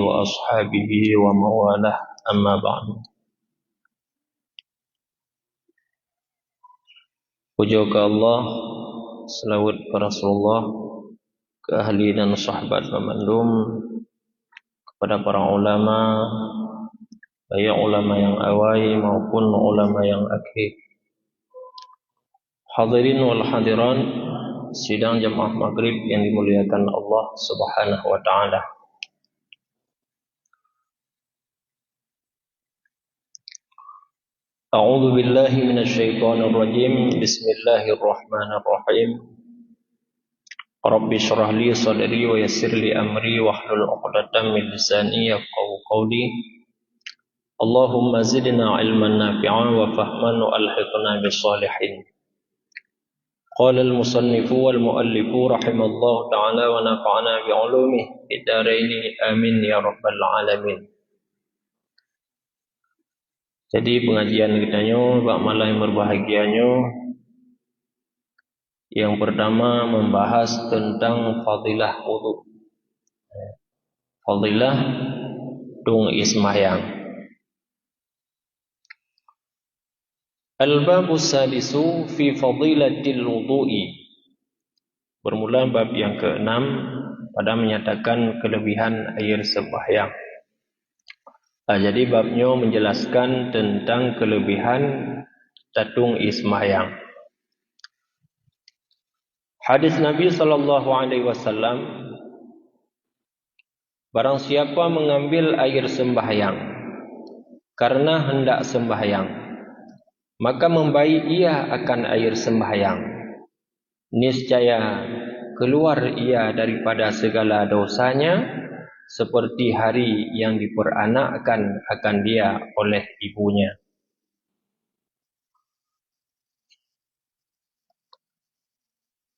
وأصحابه ومواله أما بعد. Puja ke Allah, selawat ke Rasulullah, ke ahli dan sahabat pemandum, kepada para ulama, baik ulama yang awal maupun ulama yang akhir. Hadirin wal hadiran sidang jamaah maghrib yang dimuliakan Allah Subhanahu wa taala. A'udzu billahi minasyaitonir rajim. Bismillahirrahmanirrahim. Rabbi shrah li sadri wa yassir li amri wahlul 'uqdatam min lisani yafqahu qawli. Allahumma zidna 'ilman nafi'an wa fahman wa alhiqna bis salihin. Qala al-musannifu wal muallifu rahimallahu ta'ala wa nafa'ana bi 'ulumihi fid dharain amin ya rabbal alamin. Jadi pengajian kita Pak malam yang berbahagianya yang pertama membahas tentang fadilah wudu. Fadilah tung ismayang. Al-babus sadisu fi fadilatil wudu'i. Bermula bab yang ke-6 pada menyatakan kelebihan air sembahyang. Jadi babnya menjelaskan tentang kelebihan tatung ismayang. Hadis Nabi sallallahu alaihi wasallam, barang siapa mengambil air sembahyang karena hendak sembahyang, maka membaik ia akan air sembahyang. Niscaya keluar ia daripada segala dosanya seperti hari yang diperanakkan akan dia oleh ibunya.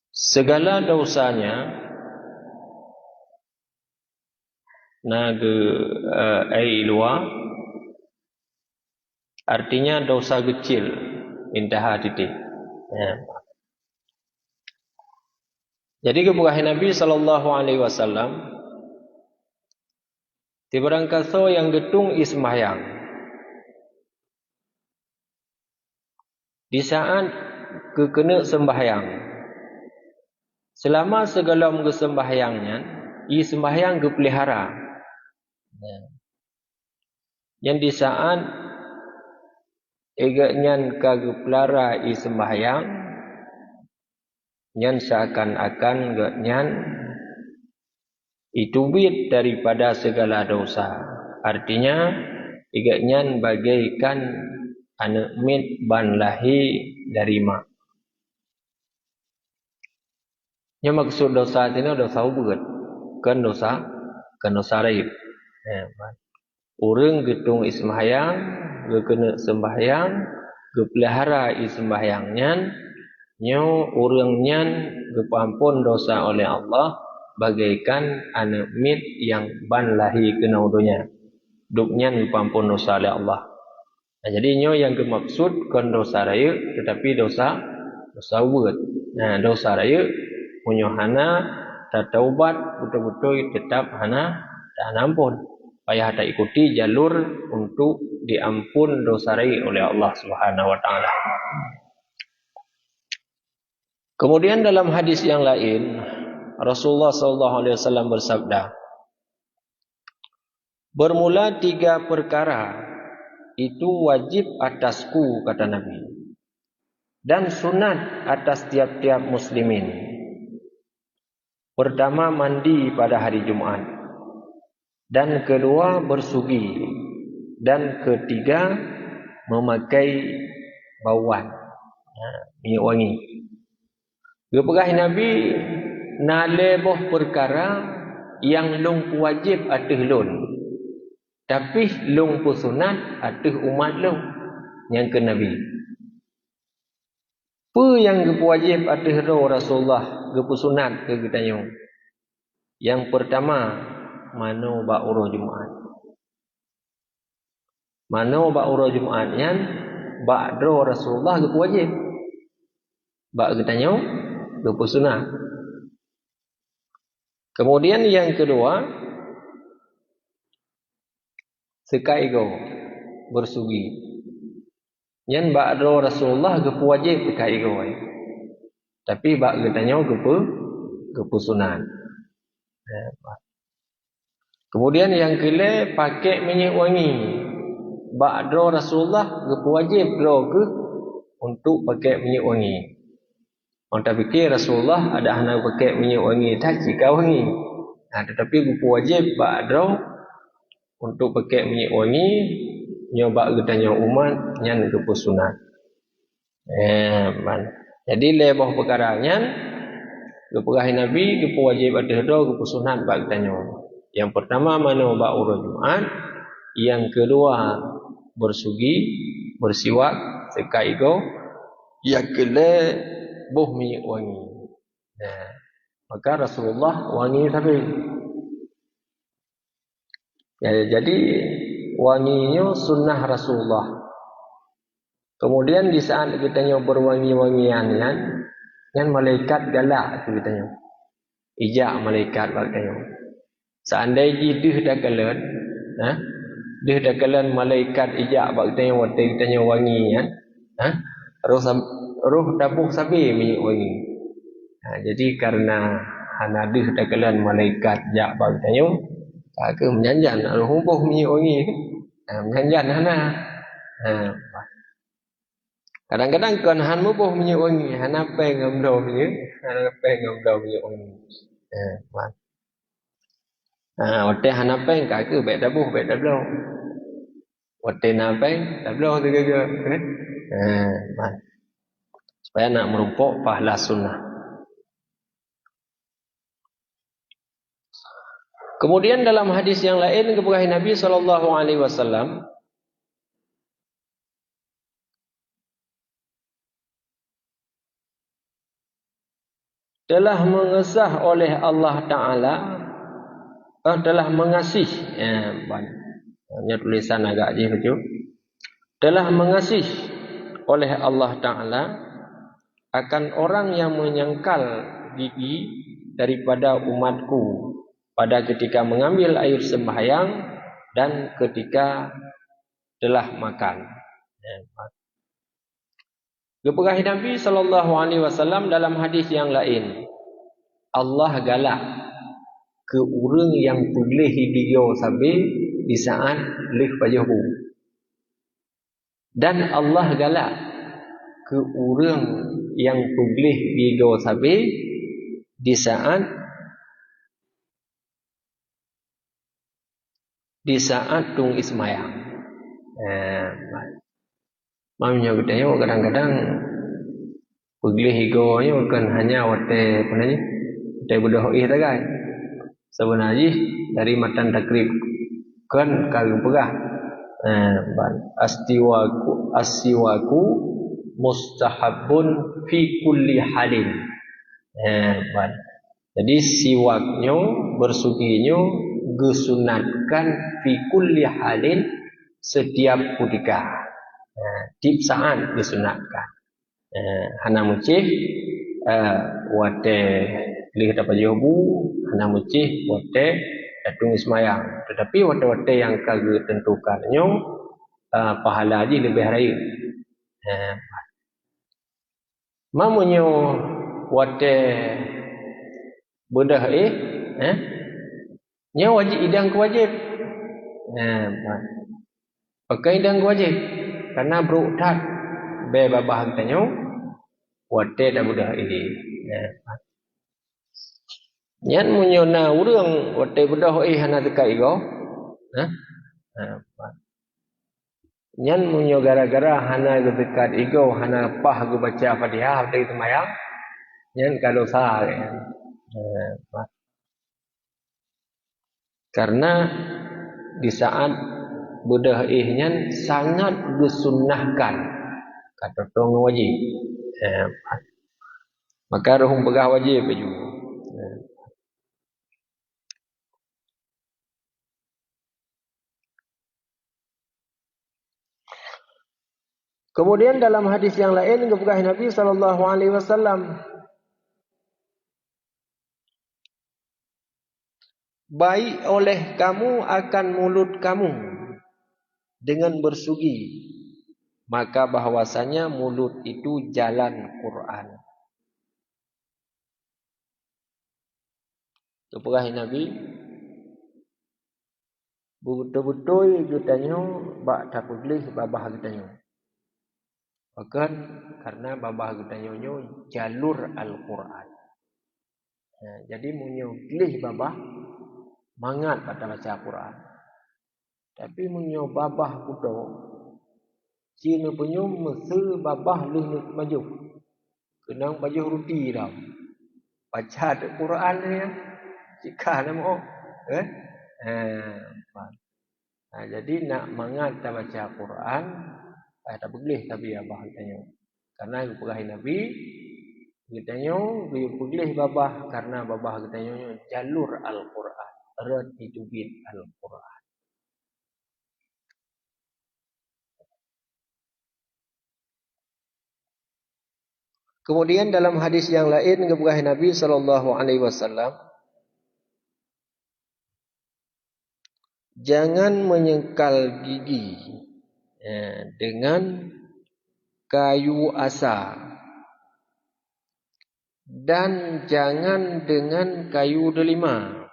Segala dosanya luar artinya dosa kecil, intaha titik. Jadi kebukahan Nabi sallallahu alaihi wasallam tibarang kaso yang getung ismayang di saat kekena sembahyang, selama segala sembahyangnya i sembahyang kepelihara. Yang di saat eganyan kagepelara i sembahyang, nyan seakan-akan genyan itubit daripada segala dosa. Artinya eganyan bagaikan anak mit ban lahi dari mak. Yang maksud dosa ini dosa ubat, kan dosa raib. Orang getung ismayang, gekena sembahyang, gepelihara ismayangnya, nyo orangnya gepampun dosa oleh Allah bagaikan anak mit yang ban lahi kena udunya. Duknya gepampun dosa oleh Allah. Nah, jadi nyo yang dimaksud kan dosa raib, tetapi dosa ubat. Nah, dosa raib punyo hana tak taubat betul-betul tetap hana tak ampun. Payah tak ikuti jalur untuk diampun dosa raib oleh Allah Subhanahu wa taala. Kemudian dalam hadis yang lain Rasulullah sallallahu alaihi wasallam bersabda, bermula 3 perkara itu wajib atasku, kata Nabi, dan sunat atas tiap-tiap muslimin. Pertama, mandi pada hari Jumat. Dan kedua, bersugi. Dan ketiga, memakai bauan, minyak wangi. Gepegah Nabi naleboh perkara yang lung wajib atih lun, tapi lung sunat atih umat lung yang ke Nabi. Apa yang wajib atih Rasulullah sunat ke kita nyong? Yang pertama, mano ba'uro Jumat. Mano ba'uro Jumatnya ba'dro Rasulullah wajib. Ba' kita nyong sunat. Kemudian yang kedua, sekai go bersugi. Nyen ba'do Rasulullah gepu wajib sekai go. Tapi bak getanyo gepu sunan. Kemudian yang kele pakai minyak wangi. Ba'do Rasulullah gepu wajib ke untuk pakai minyak wangi. Orang tak fikir Rasulullah ada hana pakai minyak wangi tak jika wangi. Tetapi gepu wajib ba'do untuk pakai minyak wangi nyoba gedanya umat nyan gepu sunat. Jadi lebih perkaranya gepu Nabi gepu wajib ada gepu sunat bak gedanya. Yang pertama mana bak urut Jumat, yang kedua bersugi, bersiwak sekai go, yang kedua buh minyak wangi. Maka Rasulullah wangi tapi jadi wanginya sunnah Rasulullah. Kemudian di saat kita berwangi-wangian yang malaikat galak kita ijak malaikat katanya. Seandainya dia dah kelan, dia dah kelan malaikat ijak katanya waktu kita wangi roh dabuh sabi minyak wangi. Jadi karena hana dia dah kelan malaikat ijak katanya ke menjanjan humpuh minyak wangi menjanjan hana. Kadang-kadang kan han mubuh minyak wangi, han apa ngamdo minyak, han apa ngamdo minyak wangi. Waktu han apa ka ke baik dabuh baik dablo. Waktu napai dablo tu ke. Supaya nak merumpuk pahala sunnah. Kemudian dalam hadis yang lain kepada Nabi SAW telah mengesah oleh Allah Ta'ala telah mengasih banyak tulisan agak je telah mengasih oleh Allah Ta'ala akan orang yang menyangkal gigi daripada umatku pada ketika mengambil air sembahyang dan ketika telah makan. Kepada Nabi SAW dalam hadis yang lain, Allah galak ke orang yang boleh dia sampai di saat leh pajahu. Dan Allah galak ke orang yang boleh dia sampai di saat tung ismayang. Mamnya katanya kadang-kadang boleh higonya bukan hanya waktu apa namanya waktu berdoa tagai. Sebenarnya dari matan takrib kan kagum pegah. Asiwaku mustahabun fi kulli halin. Jadi siwaknya bersuginya gesunatkan fi kulli halin setiap ketika. Tip saat disunatkan. Hana mucih wate lih dapat jobu hana mucih wate datung ismayang. Tetapi wate-wate yang kagak tentukannya pahala haji lebih hari. Mamunyo wate bedah nya wajib idang kewajib. Pakai idang kewajib karena berutat be babah tanyo wate dah bedah ini. Nyan munyona urang wate bedah hana dekai go. Nyan munyo gara-gara hana dekat ego hana pah go baca Fatihah dari semayang. Nyan kalau sah. Karena di saat bedah nyan sangat disunnahkan kata tong wajib. Maka rohum pegah wajib juga. Kemudian dalam hadis yang lain kepada Nabi SAW, baik oleh kamu akan mulut kamu dengan bersugi, maka bahwasanya mulut itu jalan Quran. Tupukah Nabi betul-betul katanya bak tak boleh babah katanya. Bahkan karena babah katanya jalur Al-Quran. Jadi munyo pilih babah mangat pada baca Quran. Tapi munyo babah kudo Cina punya mesel babah lu maju. Kenang baju ruti dah. Baca Quran ni ya. Jika nama eh? Jadi nak mangat tak baca Quran, tak boleh tapi abah tanya. Karena pegah Nabi katanya boleh babah karena babah katanya jalur Al-Quran, erti tubit Al-Quran. Kemudian dalam hadis yang lain pegah Nabi SAW, jangan menyengkal gigi dengan kayu asa dan jangan dengan kayu delima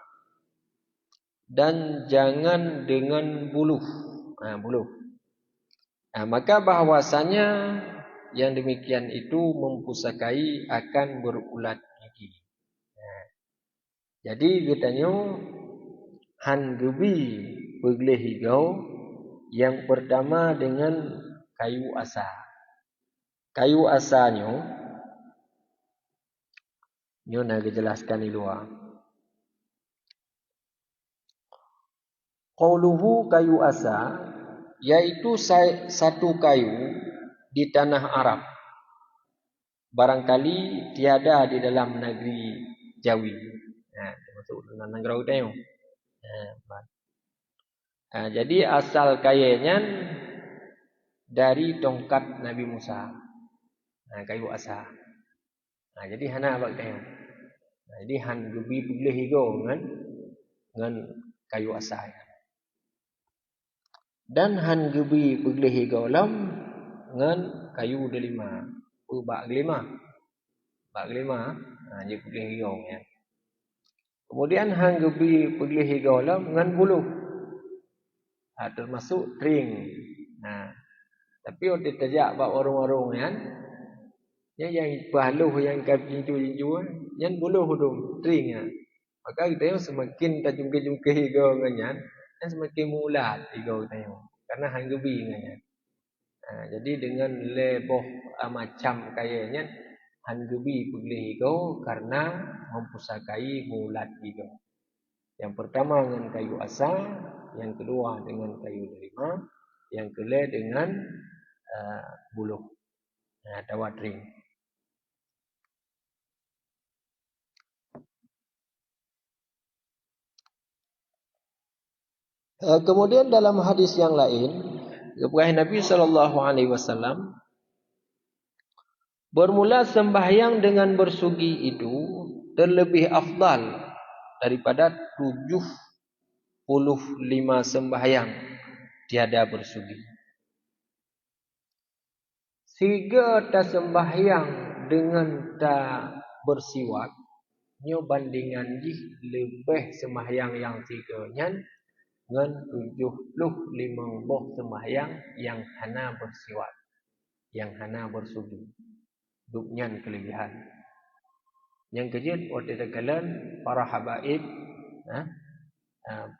dan jangan dengan buluh. Maka bahwasanya yang demikian itu mempusakai akan berulat gigi. Jadi katanya han gebi boleh higau yang pertama dengan kayu asa. Kayu asanya nyo nak jelaskan di luar. Qauluhu kayu asa yaitu satu kayu di tanah Arab. Barangkali tiada di dalam negeri Jawi. Termasuk dalam negara utara. Jadi asal kayanya dari tongkat Nabi Musa. Kayu asa. Jadi hana abak kayu. Jadi han gebi boleh higo dengan kayu asa. Dan han gebi boleh higo lam dengan kayu delima. Bak gelima. Dia boleh higo ya. Kemudian han gebi boleh higo lam dengan buluh. Termasuk ring. Tapi waktu terjak bak warung-warung kan. Yang paluh yang jinju yang buluh hudung ring. Maka kita yang semakin tak jungkir-jungkir higo dengan dan semakin mulat higo kita yang. Karena han gebi dengan. Jadi dengan leboh macam kayanya han gebi boleh higo karena mempusakai mulat higo. Yang pertama dengan kayu asa, yang kedua dengan kayu delima, yang ketiga dengan buluh. Dawat ring. Kemudian dalam hadis yang lain, Nabi SAW bermula sembahyang dengan bersugi itu terlebih afdal daripada 75 sembahyang tiada bersugi. Sehingga tak sembahyang dengan tak bersiwak, nyo bandingan jih lebih sembahyang yang tiganya dengan 75 sembahyang yang hana bersiwak, yang hana bersugi. Duknyan kelebihan. Yang kejut waktu terkalan para habaib,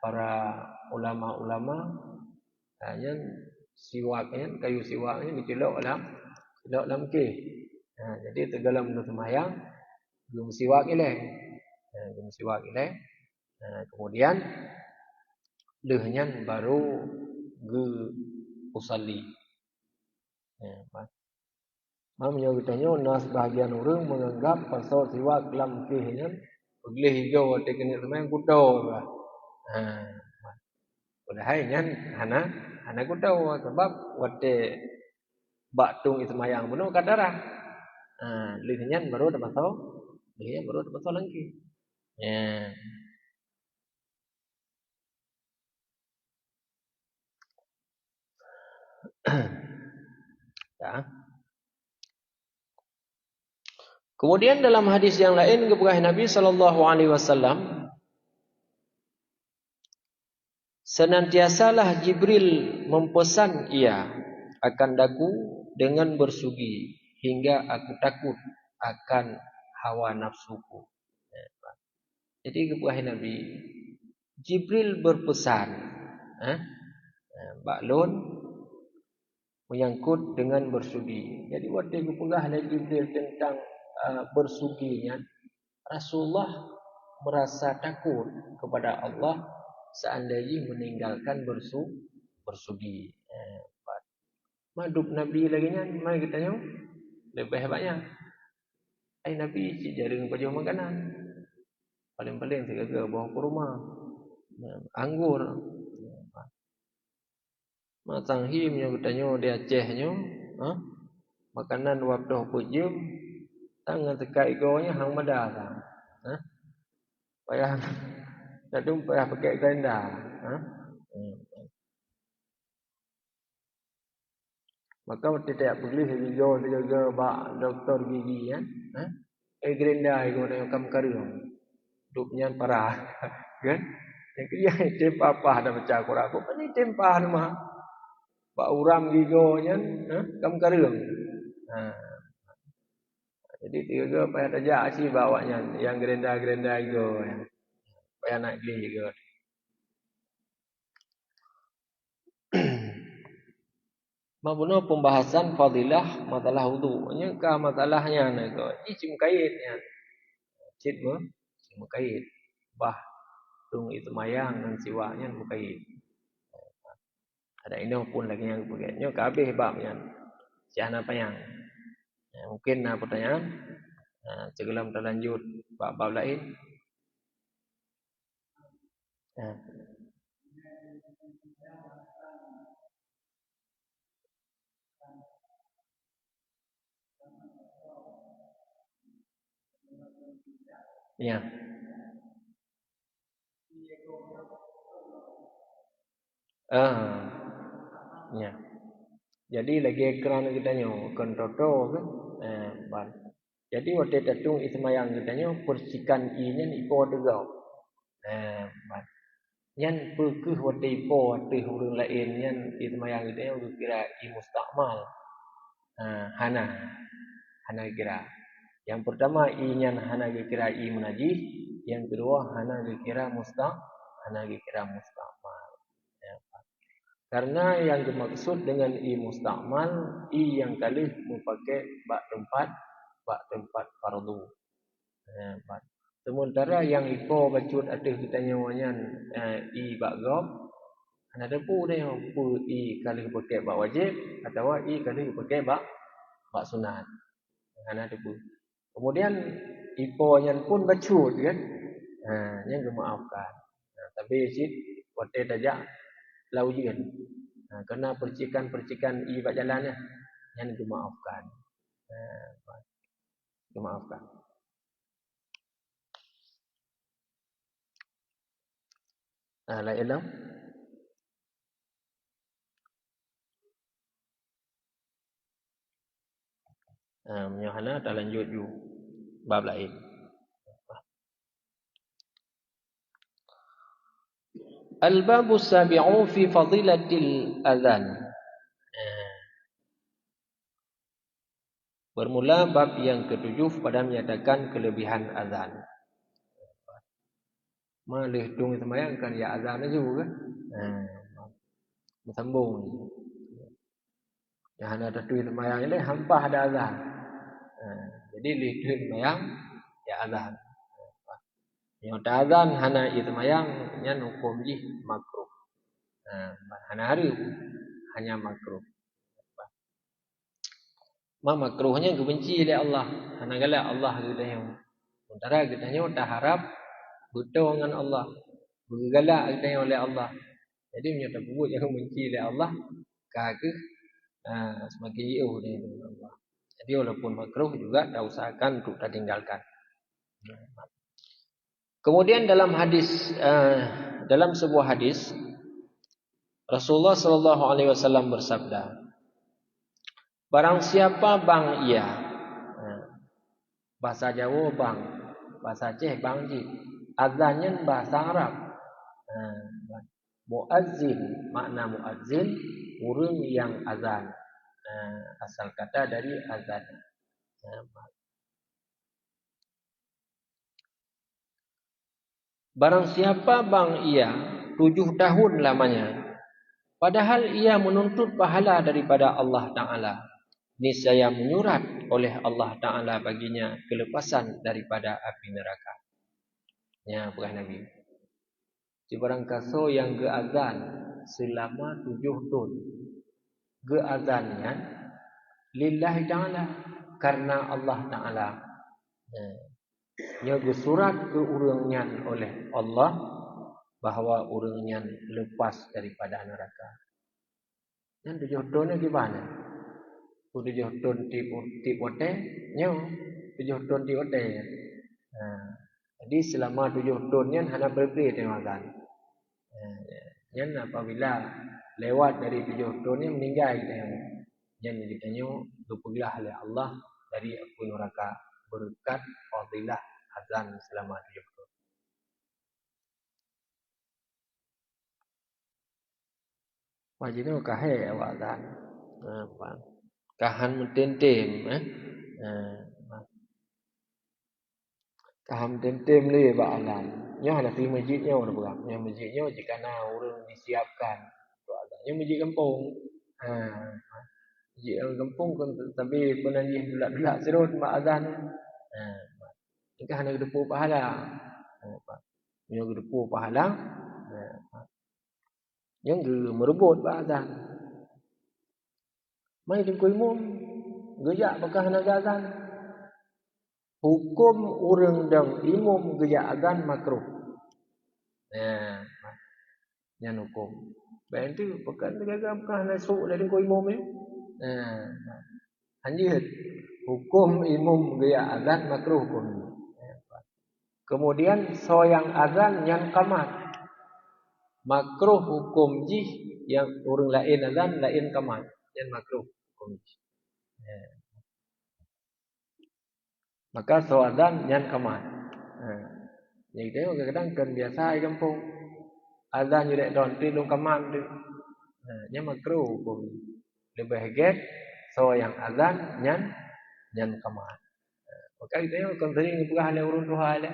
para ulama-ulama, yang siwaknya, kayu siwaknya dicelok dalam ke. Jadi tergalam benda sembahyang, belum siwak ileh. Kemudian lehnya baru usalli. Mamnya bertanya, nas bahagian orang menganggap pasal siwak dalam kehnya boleh hijau atau kena sembahyang kudo. Padahal hana kudo sebab waktu baktung sembahyang penuh kadarah. Lehnya baru ada pasal lagi. Ya. Kemudian dalam hadis yang lain kepada Nabi sallallahu alaihi wasallam, senantiasalah Jibril mempesan ia akan daku dengan bersugi hingga aku takut akan hawa nafsuku. Jadi kepada Nabi, Jibril berpesan, baklun menyangkut dengan bersugi. Jadi waktu kepegah oleh Jibril tentang bersuginya, Rasulullah merasa takut kepada Allah seandainya meninggalkan bersugi. Madub Nabi lagi nya, mari kita tanya lebih banyak. Nabi si jaring baju makanan. Paling-paling saya bawa ke rumah. Anggur. Matang himnya bertanya dia Acehnya, makanan wabdah pujum, tangan tekai gonya hang madah. Payah dadung payah pakai tenda. Maka waktu tidak pergi hijau jaga bak doktor gigi kan. Gerinda itu yang kam karung. Dupnya parah. Kan? Yang kia tempah apa dah baca Quran. Apa ni tempah mah? Pak uram gigonya, kam karung. Jadi tiga payah tajak si bawanya yang gerenda itu, payah nak beli juga. Mabuno pembahasan fadilah masalah wudu. Nya ka masalahnya nego. Icim kaitnya. Cim kait. Bah tung itu mayang dan siwanya mukait. Ada ini pun lagi yang begini. Kabeh babnya. Siapa yang? Mungkin pertanyaan. Sebelum terlanjut bab lain. Ya. Ya. Jadi lagi kerana kita nyo kontroto kan. Jadi waktu datung ismayang kita nyo persikan inya ipo tegau. Yan pekuh waktu ipo waktu hurung lain yan ismayang kita nyo kira i mustakmal. Hana kira. Yang pertama inya hana kira i munajis, yang kedua hana kira mustakmal. Karena yang dimaksud dengan i mustakmal, i yang kali memakai bak tempat fardu. Sementara yang ipo bacut ada kita nyawanya i bak gob, ada pun dia pu i kali pakai bak wajib atau i kali pakai bak sunat. Ada pun. Kemudian ipo yang pun bacut kan, yang dimaafkan. Tapi sid waktu tajak laujian. Karena percikan-percikan i bak jalannya yang dimaafkan. Dimaafkan. Lain dah. Menyahana tak lanjut ju bab lain. Al-babu sabi'u fi fadilatil azan. Bermula bab yang ketujuh pada menyatakan kelebihan azan. Malih tung semayang kan ya azan juga kan. Sambung. Yang ada tuin semayang ini hampah ada azan. Jadi tuin semayang ya azan. Yang ada azan hana itu semayang nya hukum ji makruh. Hana hari hanya makruh. Makruhnya dibenci oleh Allah. Hana gala Allah kita yang. Sementara kita yang tak harap betul dengan Allah. Bergalak kita yang oleh Allah. Jadi menyata buat yang benci oleh Allah. Kagak semakin jauh dari Allah. Jadi walaupun makruh juga tak usahakan untuk tak tinggalkan. Kemudian dalam hadis, dalam sebuah hadis Rasulullah sallallahu alaihi wasallam bersabda, Barang siapa bang ia. Bahasa Jawa bang, bahasa Aceh bang ji. Azannya bahasa Arab. Muazzin, makna muazzin urang yang azan. Asal kata dari azan. Barang siapa bang ia 7 tahun lamanya, padahal ia menuntut pahala daripada Allah Ta'ala, niscaya menyurat oleh Allah Ta'ala baginya kelepasan daripada api neraka. Ya, bukan Nabi. Si barang kaso yang geazan selama 7 tahun, geazannya lillahi ta'ala, karena Allah Ta'ala. Nya surat ke urangnya oleh Allah bahawa urangnya lepas daripada neraka. Yang 7 tahun gimana? 7 tahun ti ote, nyo 7 tahun ti ote. Jadi selama 7 tahun nya hanya berbeza temakan. Yang apabila lewat dari 7 tahun nya meninggal yang ditanya dipergilah oleh Allah dari api neraka berkat fadilah azan selama 7 tahun. Wajibnya kahe awak azan. Kahan mententem Kaham tentem le ba azan. Nya ada di masjidnya orang berang. Yang masjidnya jika orang disiapkan untuk azan. Yang masjid kampung. Masjid kampung kan tapi penanjih belak-belak serut mak azan. Jika hanya depu pahala. Yang depu pahala. Yang merebut ba azan. Mai dengkui mum. Gejak bakah hana azan. Hukum orang dan imam gejak azan makruh. Yang hukum. Baik itu bukan tergagam kah nasuk dari ko imam ni. Anjir. Hukum imam gaya azan makruh hukum. Kemudian soyang azan yang qamat. Makruh hukum jih yang orang lain azan lain qamat. Yang makruh hukum jih. Maka so azan yang qamat. Jadi dia kadang-kadang kan biasa di kampung. Azan juga don tilung qamat tu. Nya makruh hukum. Lebih baik so yang azan yang qamat. Maka kita akan sering berah oleh urun Tuhan le.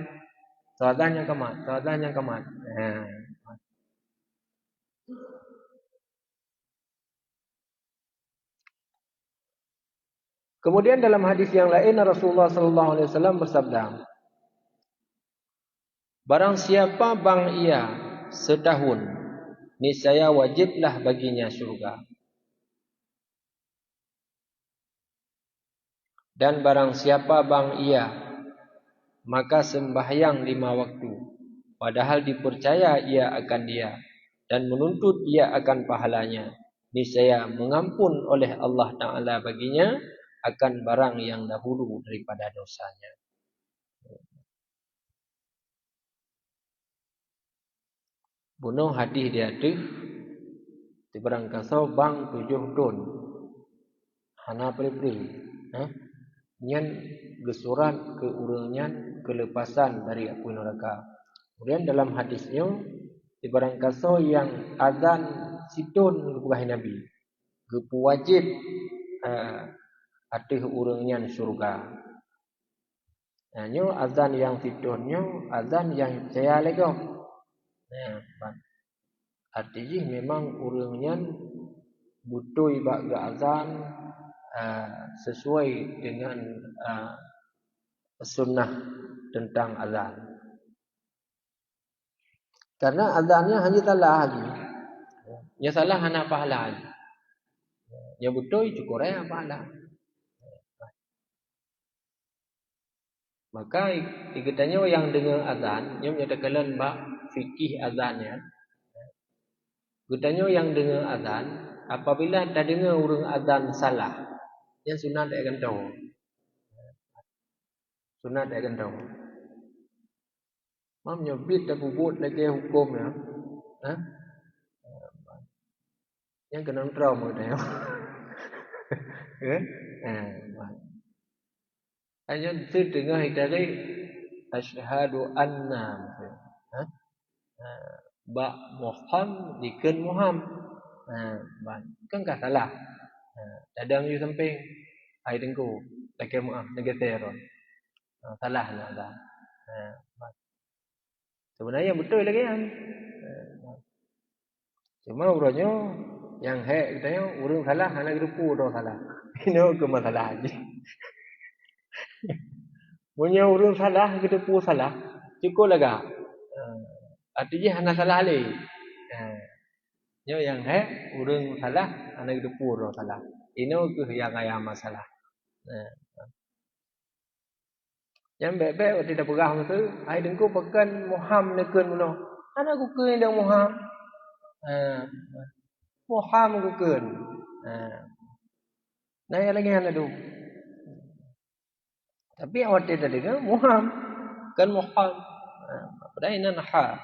So azan yang qamat, so azan yang qamat. Kemudian dalam hadis yang lain Rasulullah sallallahu alaihi wasallam bersabda, barang siapa bang ia setahun, niscaya wajiblah baginya syurga. Dan barang siapa bang ia, maka sembahyang 5 waktu, padahal dipercaya ia akan dia dan menuntut ia akan pahalanya, niscaya mengampun oleh Allah Ta'ala baginya akan barang yang dahulu daripada dosanya. Bunuh hadis dia tu di barang kasau bang 7 tahun. Hana pri-pri. Nyan gesurat ke urangnya kelepasan dari api neraka. Kemudian dalam hadisnya di barang kasau yang azan situn kepada Nabi. Gepu wajib atih urangnya surga. Nyo azan yang situnnya azan yang saya lego. Artinya memang urangnya butuh ibadah azan sesuai dengan sunnah tentang azan. Karena azannya hanya salah lagi. Ya salah hana pahala lagi. Ya betul cukup raya pahala. Maka ikutanya yang dengar azan, yang menyatakan bak fikih azannya. Ikutanya yang dengar azan, apabila tak dengar orang azan salah, yang sunat tak akan tahu. Sunat tak akan tahu. Mam nyobit tak bubut lagi hukum ya. Yang kena trauma dia. Ya. Hanya sedengah dari asyhadu anna. Ha? Ba Muhammad diken Muhammad. Kan enggak salah. Dadang you samping. Ai dengku. Tak maaf negatif. Salah lah. Sebenarnya betul lagi kan. Cuma urutnya yang hek katanya urang salah anak grupu dah salah. Ini ke masalah aja. Punya urang salah grupu salah. Cukup laga. Artinya hana salah le. Nyo yang hek urang salah anak grupu dah salah. Ini ke yang ayam masalah. Yang bebek tidak perah tu, ai dengku pekan Muham nekeun muno. Ana ku keun dang Muham. Muham ku keun. Nah yang lagi ana tu. Tapi awak tidak dengar Muham kan Muham. Padahal ini nah.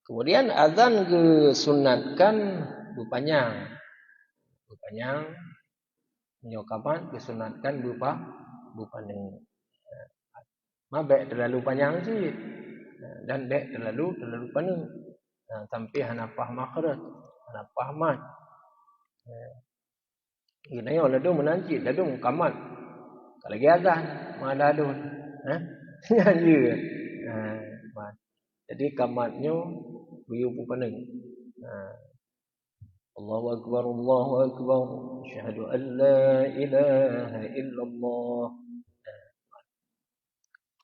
Kemudian azan disunatkan berpanjang. Berpanjang nyokapan disunatkan berpanjang. Mabek terlalu panjang sih. Dan bek terlalu panjang. Sampai hanapah makhraj, hanapah mat. Ini yo ladung menanci, ladung kamat. Kalau lagi azan, mana ladung. Nyanyi. Jadi kamatnya beliau panjang. Allahu akbar, Allahu akbar. Asyhadu an la ilaha illallah.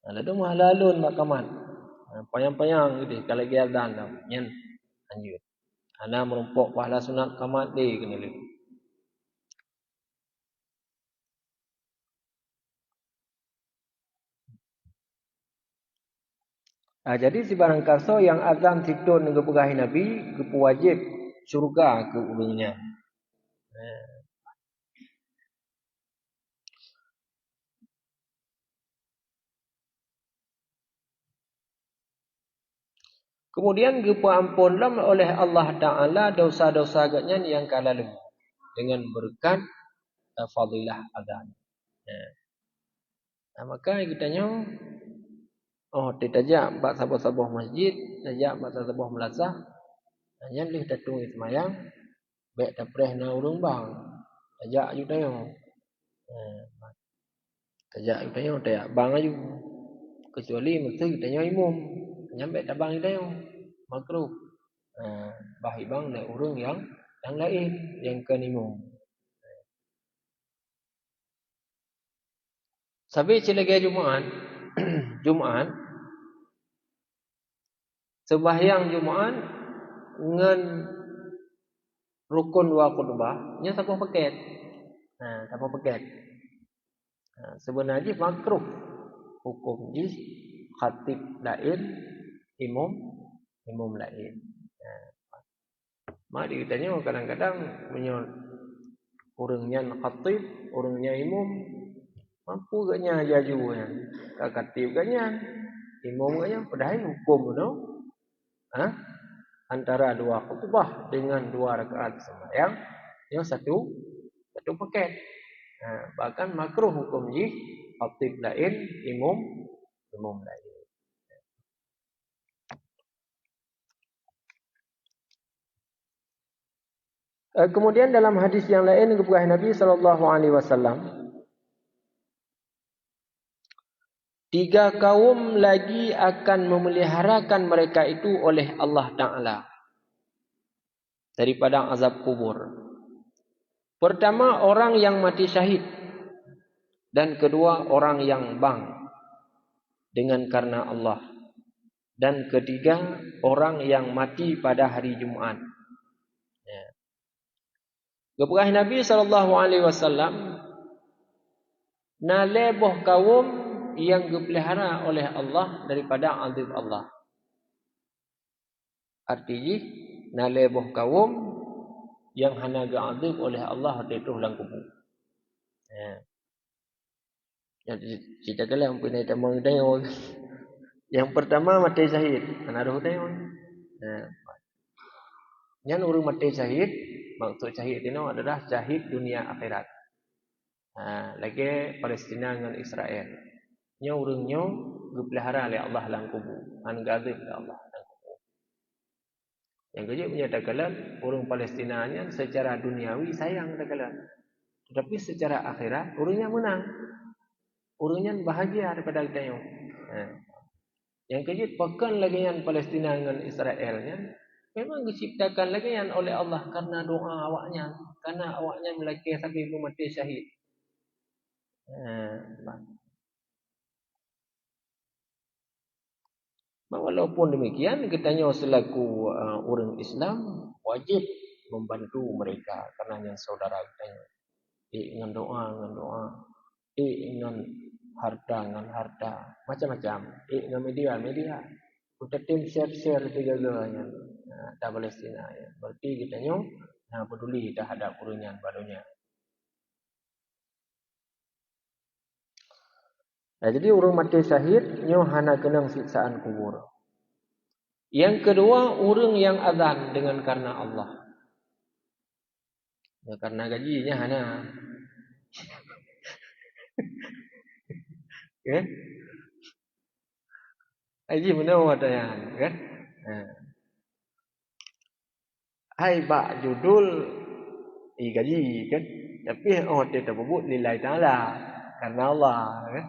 Ladung mahlalun makaman. Payang-payang gitu kalau lagi azan dah. Nyen anjur. Ana merumpok pahala sunat kamat ni kena le. Jadi si barang kaso yang azan situ dengan pegahi Nabi, kepu wajib syurga ke ulungnya. Kemudian kepu ampunlah oleh Allah Ta'ala dosa-dosa agaknya yang kala lebih. Dengan berkat fadilah azan. Maka kita nyo ditajak empat sabah-sabah masjid, tajak empat sabah melazah. Yang lih datung semayang, baik dapreh na urung bang. Tajak aju tayo. Tajak aju tayo, tajak bang aju. Kecuali mesti kita nyo imum. Nyampe tabang tayo. Makruh. Bahi bang na urung yang lain yang kan imum. Sampai selagi Jumaat, Jumaat sembahyang Jumaat ngan rukun dua khutbah nya satu paket. Satu paket. Sebenarnya makruh hukum ji khatib lain imam lain. Mak ditanya kadang-kadang menyo urangnya khatib, urangnya imam mampu gaknya jajunya. Khatib gaknya imam gaknya padahal hukum no. Antara dua khutbah dengan dua rakaat sembahyang yang satu paket. Bahkan makruh hukum ji khatib lain imam lain. Kemudian dalam hadis yang lain kepada Nabi SAW, 3 kaum lagi akan memeliharakan mereka itu oleh Allah Ta'ala daripada azab kubur. Pertama, orang yang mati syahid. Dan kedua, orang yang bang dengan karena Allah. Dan ketiga, orang yang mati pada hari Jumaat. Kepada Nabi SAW, naleboh kaum yang dipelihara oleh Allah daripada azab Allah. Artinya, naleboh kaum yang hana diazab oleh Allah itu dalam kubur. Cerita kali yang punya tamang tayo. Yang pertama mati syahid, ana ro tayo. Yang orang mati syahid, maksud syahid ini adalah syahid dunia akhirat. Lagi Palestina dengan Israel. Nya orangnya dipelihara oleh Allah dalam kubur. Gadib oleh Allah dalam kubur. Yang kedua menyatakan orang Palestina secara duniawi sayang dakalan. Tetapi secara akhirat orangnya menang. Orangnya bahagia daripada kita. Yang kedua pekan lagi yang Palestina dengan Israel memang diciptakan lagi yang oleh Allah karena doa awaknya, karena awaknya melaki sampai mati syahid. Walaupun demikian, kitanya selaku orang Islam wajib membantu mereka karena yang saudara kitanya. Dengan doa, dengan harta, macam-macam. Dengan media. Kita tim share tiga-tiganya. Tak Palestina. Berarti kitanya peduli terhadap orang barunya. Jadi orang mati syahid hana kena siksaan kubur. Yang kedua, orang yang azan dengan karena Allah. Karena gajinya hana. Kan? Haji mana wadayan, kan? Hai bak judul gaji kan? Tapi dia tak sebut lillahi ta'ala karena Allah kan?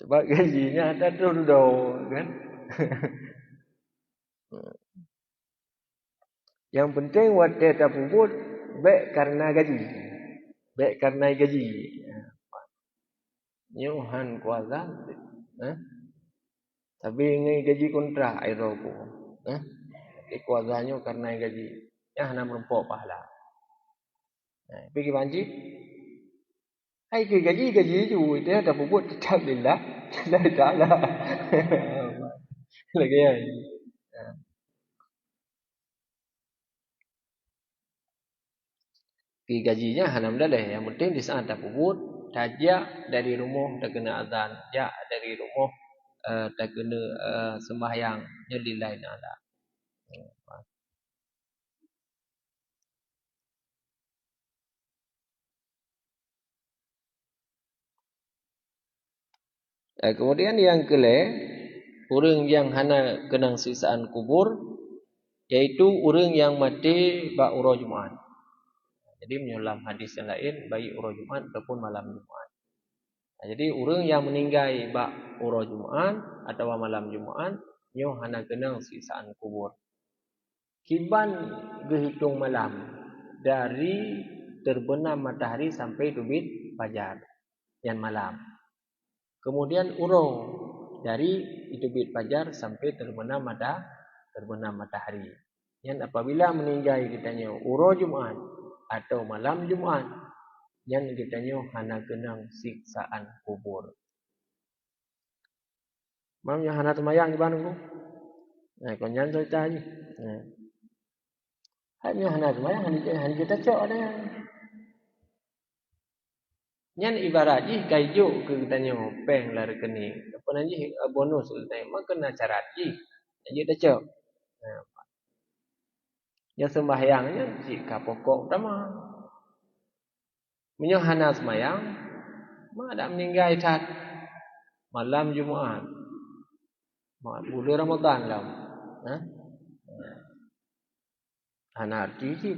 Sebab gajinya ada dulu kan? Yang penting dia tak sebut baik karena gaji. Baik karena gaji. Nyuhan kuasa. Tapi ini gaji kontrak aeroku. Kuasanya karena gaji. Hana merumpuk pahala. Pergi banci. Hai ke gaji tu dia dah buat tetap lillah. Allah Taala. Lagi ya. Pergi gajinya hana mendaleh. Yang penting di saat dah buat tajak dari rumah dah kena azan, jak dari rumah dah kena sembahyang lillahi ta'ala. Kemudian yang kelima, orang yang hana kena siksaan kubur, yaitu orang yang mati bak urah Jumaat. Jadi menyolam hadis yang lain, baik urah Jumaat ataupun malam Jumaat. Jadi orang yang meninggal bak urah Jumaat atau malam Jumaat, nyo hana kena siksaan kubur. Kiban berhitung malam dari terbenam matahari sampai terbit fajar yang malam. Kemudian urung dari terbit fajar sampai terbenam matahari. Yang apabila meninggal kitanya urung Jumaat atau malam Jumaat, yang kitanya hana kena siksaan kubur. Mamnya hana semayang di bandung. Kau nyan cerita ni. Hanya hana semayang hanya kita cok ada. Nyan ibarat ji kayu ke kitanya peng lah rekening. Apa nanti bonus kita mak kena syarat ji. Jadi dah cok. Yang sembahyangnya jika pokok utama. Menyo hana semayang mak ada meninggal tat malam Jumaat. Mak bulan Ramadan lah. Hana arti ji.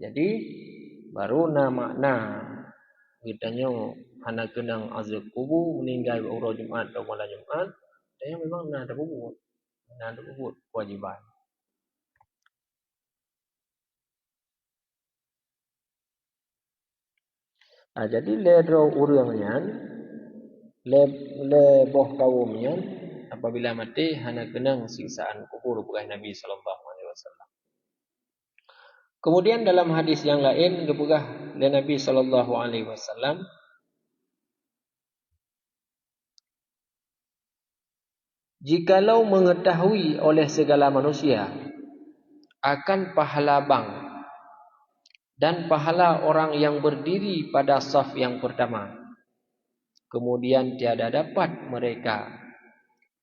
Jadi baru makna kitanya hana kenang azab kubur meninggal urang Jumaat atau malam Jumaat, dia memang ada bubut. Ada bubut kewajiban. Jadi ledro urangnya boh kaumnya apabila mati hana kenang siksaan kubur bukan Nabi sallallahu alaihi wasallam. Kemudian dalam hadis yang lain kepugah Nabi sallallahu alaihi wasallam jikalau mengetahui oleh segala manusia akan pahala bang dan pahala orang yang berdiri pada saf yang pertama, kemudian tiada dapat mereka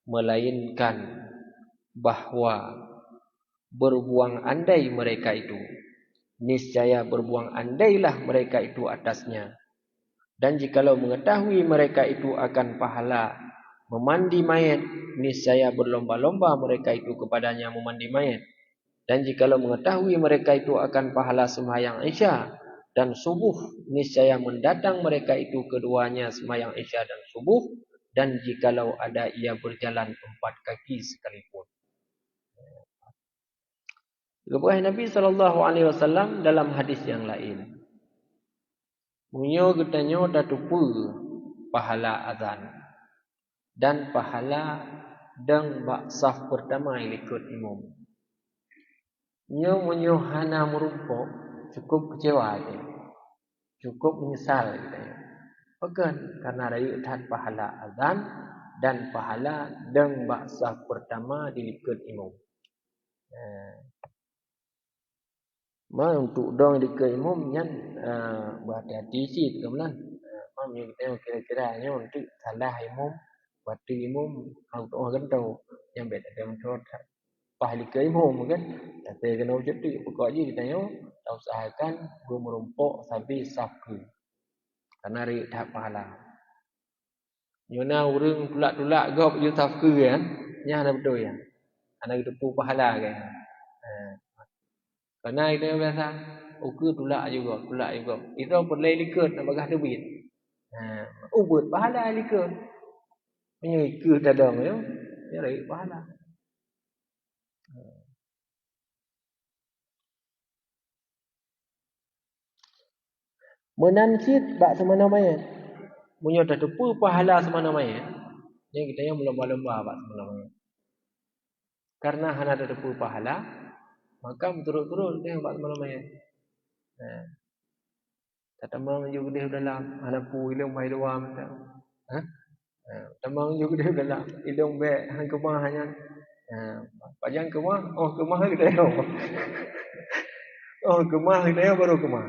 melainkan bahwa berbuang andai mereka itu. Niscaya berbuang andailah mereka itu atasnya. Dan jikalau mengetahui mereka itu akan pahala memandi mayat, niscaya berlomba-lomba mereka itu kepadanya memandi mayat. Dan jikalau mengetahui mereka itu akan pahala sembahyang Isya dan subuh, niscaya mendatang mereka itu keduanya sembahyang Isya dan subuh. Dan jikalau ada ia berjalan 4 kaki sekalipun. Kepada Nabi SAW dalam hadis yang lain, munyo getanyo datupu pahala azan dan pahala dang bak saf pertama ikut imam. Munyo hana merumpok, cukup kecewa dia. Cukup menyesal katanya. Bukan karena rayu tat pahala azan dan pahala dang bak saf pertama ikut imam. Untuk dong ikut imam nyan berhati-hati sikit kemudian. Yang kita kira-kiranya untuk salah imam, waktu imam orang gentau yang beda dengan orang pahli ke imam kan. Tapi kena jadi pokoknya kita tak usahakan gua merumpok sampai safku. Karena ri tak pahala. Nyona urang tulak-tulak gop you safku kan. Nya ada betul ya. Ana depu pahala kan. Karena itu biasa ukur tulak juga. Itu perlu likut nak bagah duit. Ubud pahala likut. Menyikut tadang ya. Ya rai pahala. Menancit bak semana mayat. Munyo dah tepu pahala semana mayat. Yang kita yang melomba-lomba bak semana mayat. Karena hana ada tepu pahala, maka turut-turut dia bak semana mayat. Tamang juga dia dalam hana pu ilung mai doa minta. Tamang juga dia dalam ilung be hang kemah hanya. Pajang kemah, kemah kita yo. Kemah kita yo baru kemah.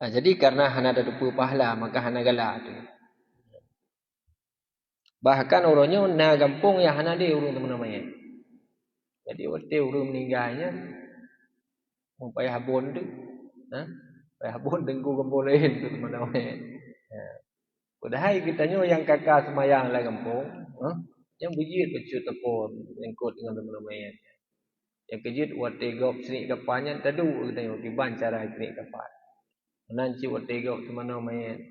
Jadi karena hana ada depu pahala maka hana galak tu. Bahkan orangnya na gampung ya hana dia urung teman namanya. Jadi waktu urung meninggalnya sampai habon tu. Sampai habon dengku gampung lain tu teman namanya. Padahal kitanya yang kakak semayang lah gampung, yang bejit becut tepon yang kot dengan teman namanya. Yang kejut waktu gop sini kapanya tadu kitanya kiban cara sini kapan. Nanti waktu gop teman namanya.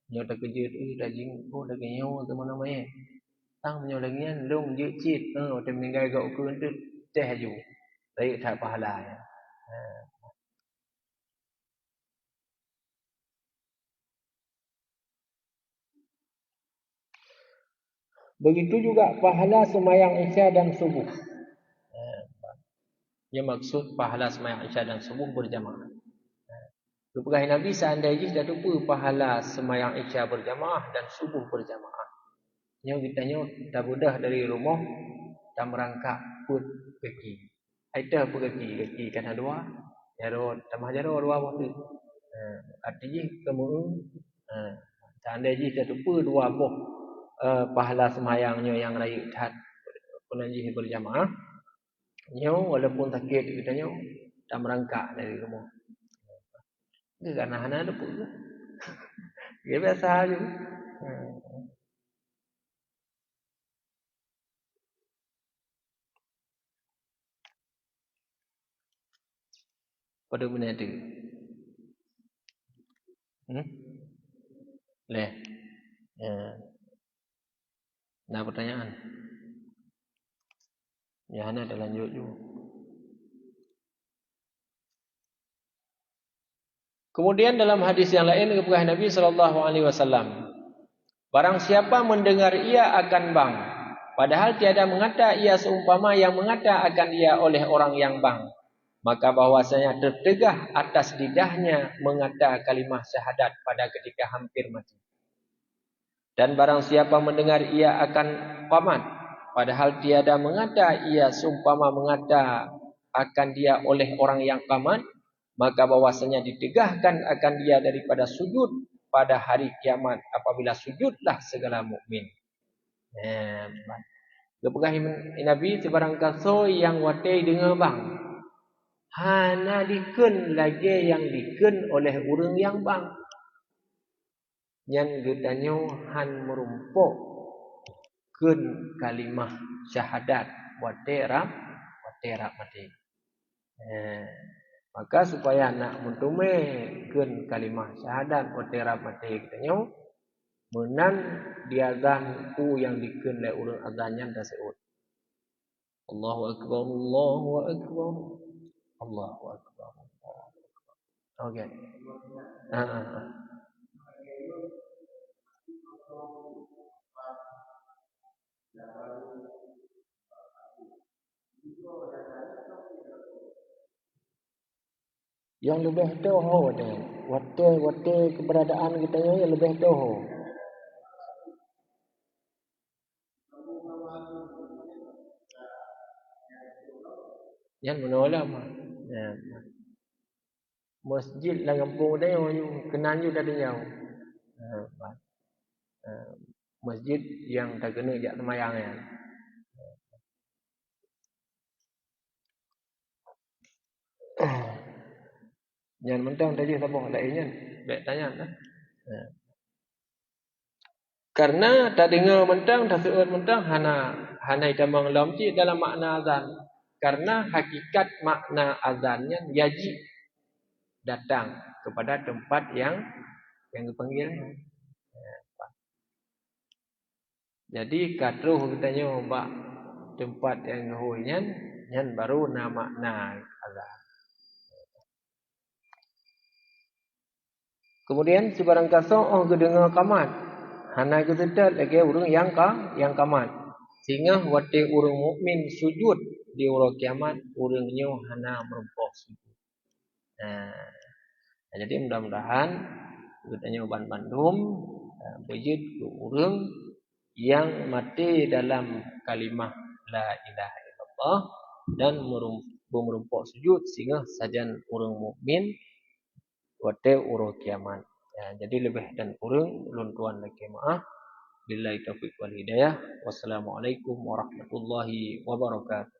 Nyo tak kejut daging dah kenyo teman namanya. Tang nyo lagian long je cit waktu meninggal gak ukur tu teh ju. Baik tak pahala ya. Begitu juga pahala semayang Isya dan subuh. Yang maksud pahala semayang Isya dan subuh berjamaah. Kepada Nabi seandainya dah lupa pahala semayang Isya berjamaah dan subuh berjamaah. Yang kitanya dah mudah dari rumah dah merangkak put pergi. Ada pergi kan dua. Jaro tambah jaro dua waktu. Artinya kamu seandainya dah lupa dua buah pahala semayangnya yang raya dah penanjih berjamaah. Nyo walaupun sakit kitanya dah merangkak dari rumah. Dia karena hana ada pun. Dia biasa aja. Pada benda itu. Leh. Nah pertanyaan. Ya hana ada lanjut juga. Kemudian dalam hadis yang lain kepada Nabi SAW, barang siapa mendengar ia akan bang, padahal tiada mengata ia seumpama yang mengata akan ia oleh orang yang bang, maka bahwasanya tertegah atas lidahnya mengata kalimah syahadat pada ketika hampir mati. Dan barang siapa mendengar ia akan paman, padahal tiada mengata ia seumpama mengata akan dia oleh orang yang paman, maka bahwasanya ditegahkan akan dia daripada sujud pada hari kiamat apabila sujudlah segala mukmin. Gepegah Nabi sebarang kaso yang watai dengar bang. Hana dikun lagi yang dikun oleh orang yang bang. Yang getanyo han merumpuk kun kalimah syahadat watai rap mati. Maka supaya nak mentume kun kalimah syahadat watai rap mati getanyo menan diazan ku yang dikun oleh orang azannya dah seut. Allahu akbar, Allahu akbar, Allahu akbar. Okey. Ha. Yang lebih doho dia. Wate keberadaan kita yang lebih doho. Yang menolak mah. Ya. Masjid lah kampung dia yang kenal you dari jauh. Masjid yang tak kena jak semayang ya. Yang mentang tadi siapa lainnya? Baik tanya nah. Karena tak dengar mentang, tak sebut mentang, hana itamang lamci dalam makna azan. Karena hakikat makna azannya yajib datang kepada tempat yang dipanggil. Jadi katruh kita nyoba tempat yang hoinya, yang baru nama makna azan. Kemudian sebarang kaso kedengar kamat. Hana kesedat lagi orang yang kamat. Sehingga waktu orang mukmin sujud di orang kiamat, orangnya hana merempok sujud. Jadi mudah-mudahan kita bandum wujud ke orang yang mati dalam kalimah la ilaha illallah dan merempok sujud sehingga sajan orang mukmin waktu orang kiamat. Jadi lebih dan kurang ulun tuan lagi maaf. Billahi taufiq wal hidayah. Wassalamualaikum warahmatullahi wabarakatuh.